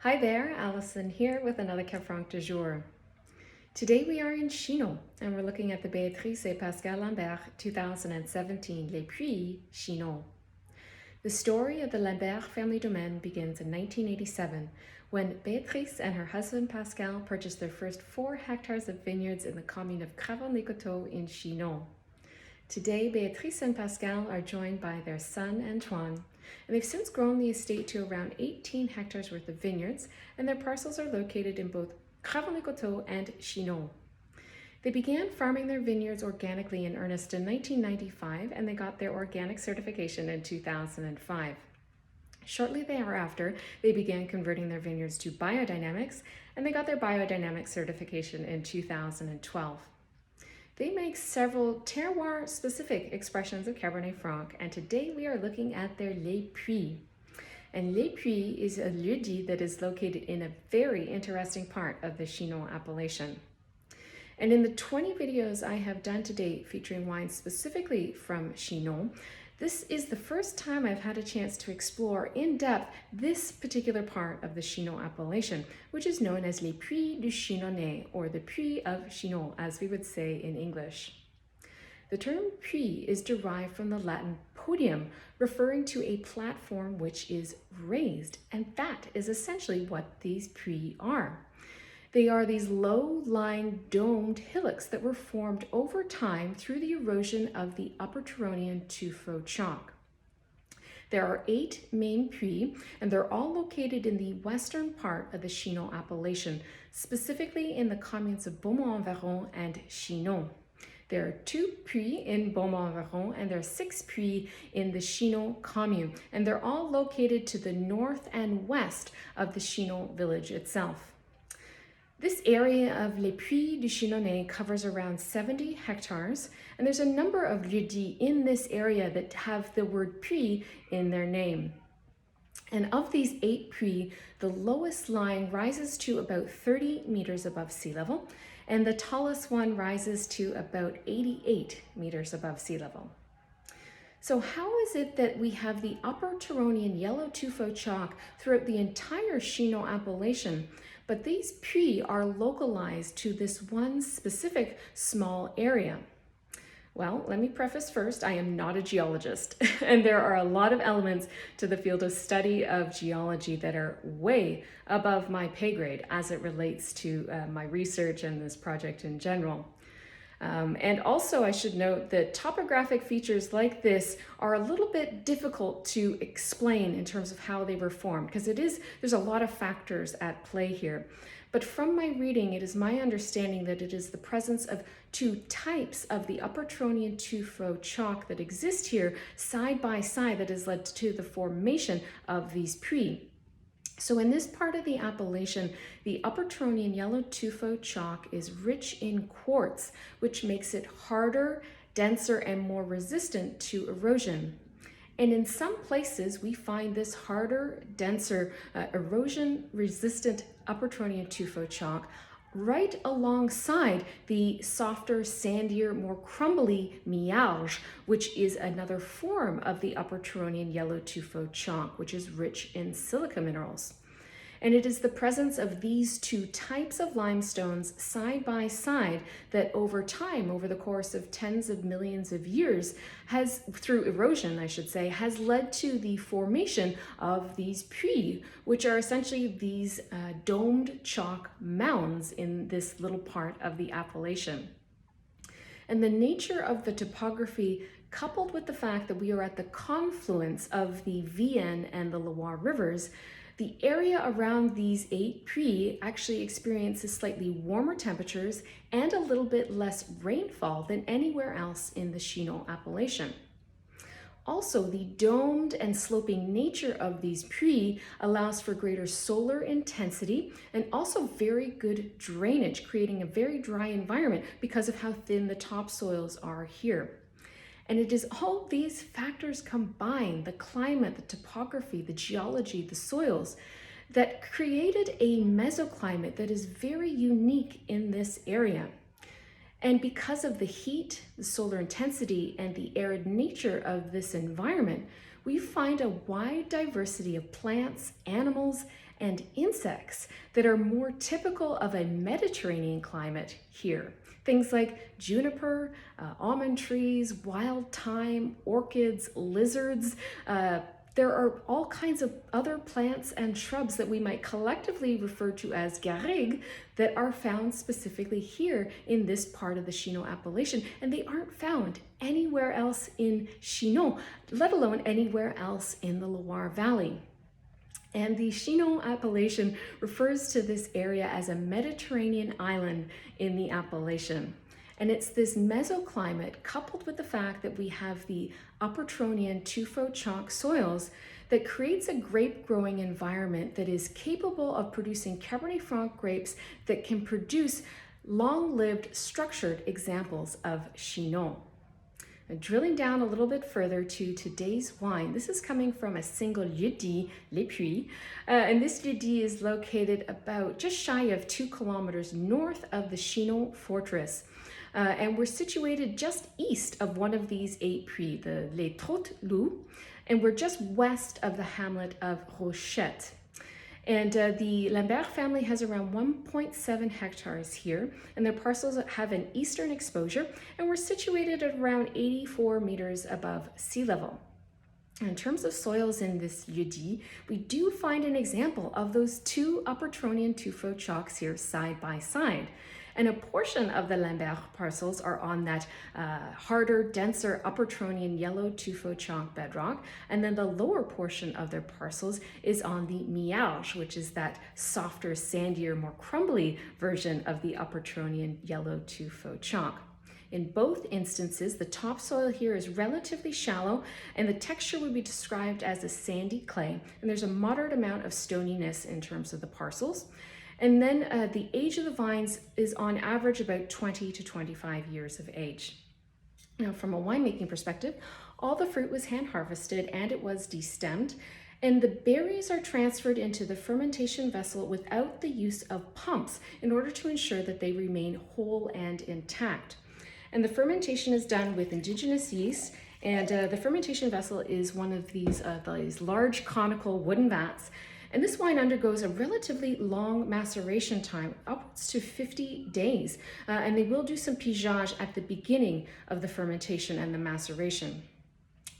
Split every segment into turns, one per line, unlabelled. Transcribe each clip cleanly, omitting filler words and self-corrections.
Hi there, Alison here with another Cab Franc du jour. Today we are in Chinon and we're looking at the Béatrice et Pascal Lambert 2017 Les Puys Chinonais. The story of the Lambert family domain begins in 1987 when Béatrice and her husband Pascal purchased their first 4 hectares of vineyards in the commune of Cravant-Les-Côteaux and Chinon. Today, Béatrice and Pascal are joined by their son Antoine, and they've since grown the estate to around 18 hectares worth of vineyards, and their parcels are located in both Cravant-Les-Côteaux and Chinon. They began farming their vineyards organically in earnest in 1995, and they got their organic certification in 2005. Shortly thereafter, they began converting their vineyards to biodynamics, and they got their biodynamic certification in 2012. They make several terroir-specific expressions of Cabernet Franc, and today we are looking at their Les Puys. And Les Puys is a lieu-dit that is located in a very interesting part of the Chinon appellation. And in the 20 videos I have done to date featuring wines specifically from Chinon, this is the first time I've had a chance to explore in depth this particular part of the Chinon appellation, which is known as Les Puys du Chinonais, or the Puys of Chinon, as we would say in English. The term puits is derived from the Latin podium, referring to a platform which is raised, and that is essentially what these puits are. They are these low-lying domed hillocks that were formed over time through the erosion of the Upper Turonian tuffeau chalk. There are 8 main puits, and they're all located in the western part of the Chinon appellation, specifically in the communes of Beaumont-en-Veyron and Chinon. There are 2 puits in Beaumont-en-Veyron, and there are 6 puits in the Chinon commune, and they're all located to the north and west of the Chinon village itself. This area of Les Puys du Chinonais covers around 70 hectares, and there's a number of lieux-dits in this area that have the word puits in their name. And of these 8 puits, the lowest lying rises to about 30 meters above sea level, and the tallest one rises to about 88 meters above sea level. So how is it that we have the Upper Turonian yellow tuffeau chalk throughout the entire Chinon appellation, but these puits are localized to this one specific small area? Well, let me preface first, I am not a geologist, and there are a lot of elements to the field of study of geology that are way above my pay grade as it relates to my research and this project in general. And also I should note that topographic features like this are a little bit difficult to explain in terms of how they were formed, because there's a lot of factors at play here. But from my reading, it is my understanding that it is the presence of 2 types of the Upper Turonian tuffeau chalk that exist here side by side that has led to the formation of these puits. So in this part of the appellation, the Upper Turonian yellow tuffeau chalk is rich in quartz, which makes it harder, denser, and more resistant to erosion. And in some places, we find this harder, denser, erosion-resistant Upper Turonian tuffeau chalk right alongside the softer, sandier, more crumbly miage, which is another form of the Upper Turonian yellow tuffeau chalk, which is rich in silica minerals. And it is the presence of these 2 types of limestones side by side that over time, over the course of tens of millions of years, through erosion, I should say, has led to the formation of these puits, which are essentially these domed chalk mounds in this little part of the appellation. And the nature of the topography, coupled with the fact that we are at the confluence of the Vienne and the Loire rivers, the area around these 8 puits actually experiences slightly warmer temperatures and a little bit less rainfall than anywhere else in the Chinon appellation. Also, the domed and sloping nature of these puits allows for greater solar intensity and also very good drainage, creating a very dry environment because of how thin the topsoils are here. And it is all these factors combined, the climate, the topography, the geology, the soils, that created a mesoclimate that is very unique in this area. And because of the heat, the solar intensity, and the arid nature of this environment, we find a wide diversity of plants, animals, and insects that are more typical of a Mediterranean climate here. Things like juniper, almond trees, wild thyme, orchids, lizards. There are all kinds of other plants and shrubs that we might collectively refer to as garrigues that are found specifically here in this part of the Chinon appellation, and they aren't found anywhere else in Chinon, let alone anywhere else in the Loire Valley. And the Chinon appellation refers to this area as a Mediterranean island in the appellation. And it's this mesoclimate coupled with the fact that we have the Upper Turonian tuffeau chalk soils that creates a grape growing environment that is capable of producing Cabernet Franc grapes that can produce long-lived structured examples of Chinon. Now, drilling down a little bit further to today's wine, this is coming from a single lieu-dit, Les Puys, and this lieu-dit is located about just shy of 2 kilometers north of the Chinon fortress. And we're situated just east of one of these 8 puits, the Les Trottes-Loups, and we're just west of the hamlet of Rochette. And the Lambert family has around 1.7 hectares here, and their parcels have an eastern exposure, and we're situated at around 84 meters above sea level. In terms of soils in this lieu-dit, we do find an example of those 2 Upper Turonian tuffeau chalks here side by side. And a portion of the Lambert parcels are on that harder, denser Upper Turonian yellow tuffeau chalk bedrock. And then the lower portion of their parcels is on the miage, which is that softer, sandier, more crumbly version of the Upper Turonian yellow tuffeau chalk. In both instances, the topsoil here is relatively shallow and the texture would be described as a sandy clay. And there's a moderate amount of stoniness in terms of the parcels. And then the age of the vines is on average about 20 to 25 years of age. Now, from a winemaking perspective, all the fruit was hand harvested and it was destemmed, and the berries are transferred into the fermentation vessel without the use of pumps in order to ensure that they remain whole and intact. And the fermentation is done with indigenous yeast, and the fermentation vessel is one of these large conical wooden vats. And this wine undergoes a relatively long maceration time, upwards to 50 days. And they will do some pigeage at the beginning of the fermentation and the maceration.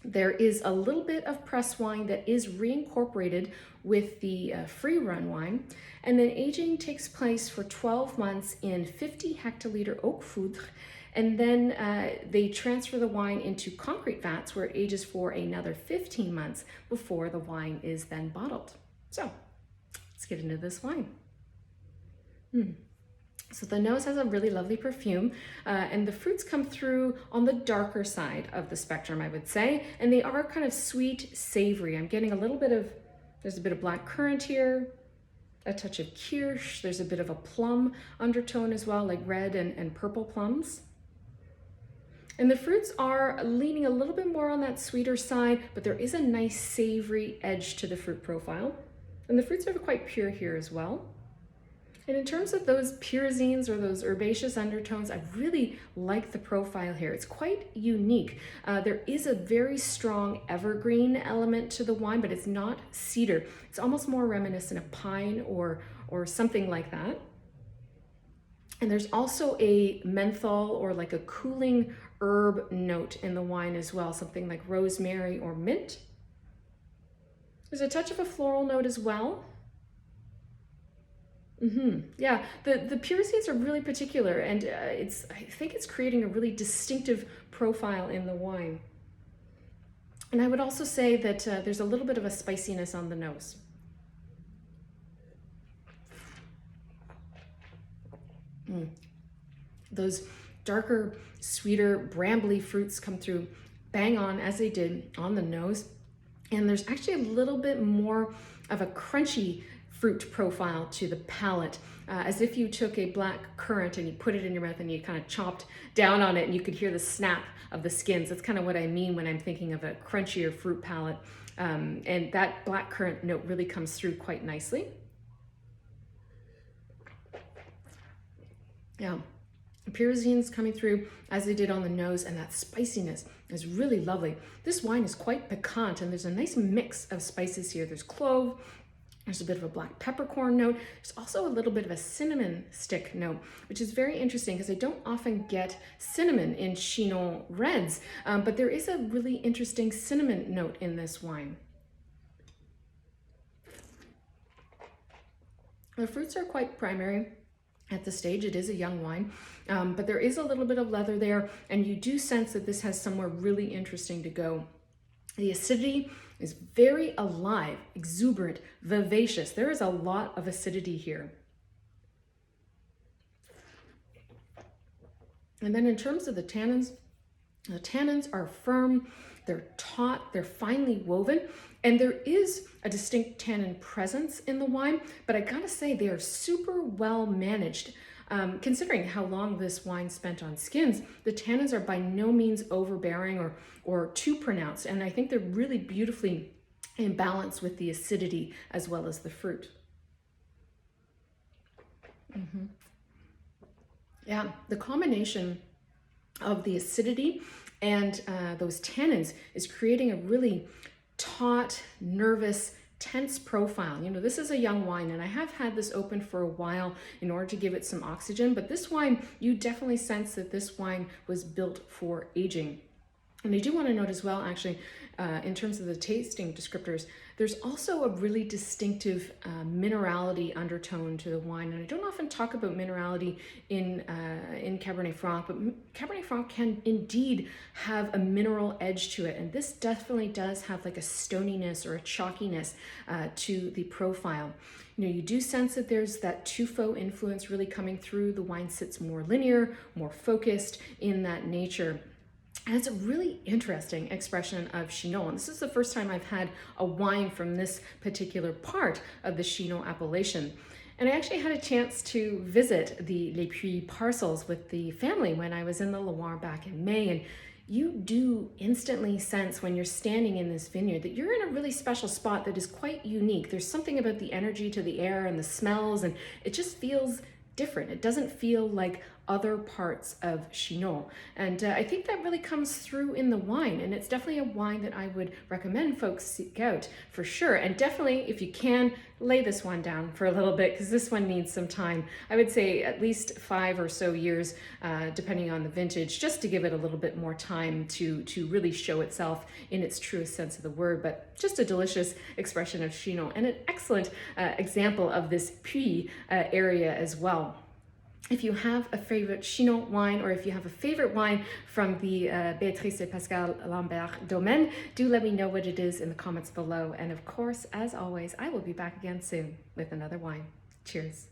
There is a little bit of press wine that is reincorporated with the free run wine. And then aging takes place for 12 months in 50 hectoliter oak foudre. And then they transfer the wine into concrete vats where it ages for another 15 months before the wine is then bottled. So let's get into this wine. So the nose has a really lovely perfume, and the fruits come through on the darker side of the spectrum, I would say, and they are kind of sweet, savory. I'm getting there's a bit of black currant here, a touch of kirsch, there's a bit of a plum undertone as well, like red and purple plums. And the fruits are leaning a little bit more on that sweeter side, but there is a nice savory edge to the fruit profile. And the fruits are quite pure here as well. And in terms of those pyrazines or those herbaceous undertones, I really like the profile here. It's quite unique. There is a very strong evergreen element to the wine, but it's not cedar. It's almost more reminiscent of pine or something like that. And there's also a menthol or like a cooling herb note in the wine as well, something like rosemary or mint. There's a touch of a floral note as well. Yeah, the pyrazines are really particular, and I think it's creating a really distinctive profile in the wine. And I would also say that there's a little bit of a spiciness on the nose. Those darker, sweeter, brambly fruits come through bang on as they did on the nose. And there's actually a little bit more of a crunchy fruit profile to the palate, as if you took a black currant and you put it in your mouth and you kind of chopped down on it and you could hear the snap of the skins. That's kind of what I mean when I'm thinking of a crunchier fruit palate. And that black currant note really comes through quite nicely. Yeah, pyrazines coming through as they did on the nose, and that spiciness is really lovely. This wine is quite piquant, and there's a nice mix of spices here. There's clove There's a bit of a black peppercorn note. There's also a little bit of a cinnamon stick note, which is very interesting because I don't often get cinnamon in Chinon reds, but there is a really interesting cinnamon note in this wine. The fruits are quite primary at this stage. It is a young wine, but there is a little bit of leather there, and you do sense that this has somewhere really interesting to go. The acidity is very alive, exuberant, vivacious. There is a lot of acidity here. And then in terms of the tannins are firm, they're taut, they're finely woven, and there is a distinct tannin presence in the wine, but I gotta say they are super well managed. Considering how long this wine spent on skins, the tannins are by no means overbearing or too pronounced, and I think they're really beautifully in balance with the acidity as well as the fruit. Yeah, the combination of the acidity and those tannins is creating a really taut, nervous, tense profile. You know, this is a young wine, and I have had this open for a while in order to give it some oxygen, but this wine, you definitely sense that this wine was built for aging. And I do want to note as well, actually, in terms of the tasting descriptors, there's also a really distinctive minerality undertone to the wine. And I don't often talk about minerality in Cabernet Franc, but Cabernet Franc can indeed have a mineral edge to it. And this definitely does have like a stoniness or a chalkiness to the profile. You know, you do sense that there's that tuffeau influence really coming through. The wine sits more linear, more focused in that nature. And it's a really interesting expression of Chinon. This is the first time I've had a wine from this particular part of the Chinon appellation. And I actually had a chance to visit the Les Puys parcels with the family when I was in the Loire back in May. And you do instantly sense when you're standing in this vineyard that you're in a really special spot that is quite unique. There's something about the energy to the air and the smells, and it just feels different. It doesn't feel like other parts of Chinon. And I think that really comes through in the wine, and it's definitely a wine that I would recommend folks seek out for sure. And definitely, if you can, lay this one down for a little bit, because this one needs some time. I would say at least 5 or so years, depending on the vintage, just to give it a little bit more time to really show itself in its truest sense of the word. But just a delicious expression of Chinon, and an excellent example of this Puys area as well. If you have a favorite Chinon wine, or if you have a favorite wine from the Béatrice et Pascal Lambert domaine, do let me know what it is in the comments below. And of course, as always, I will be back again soon with another wine. Cheers.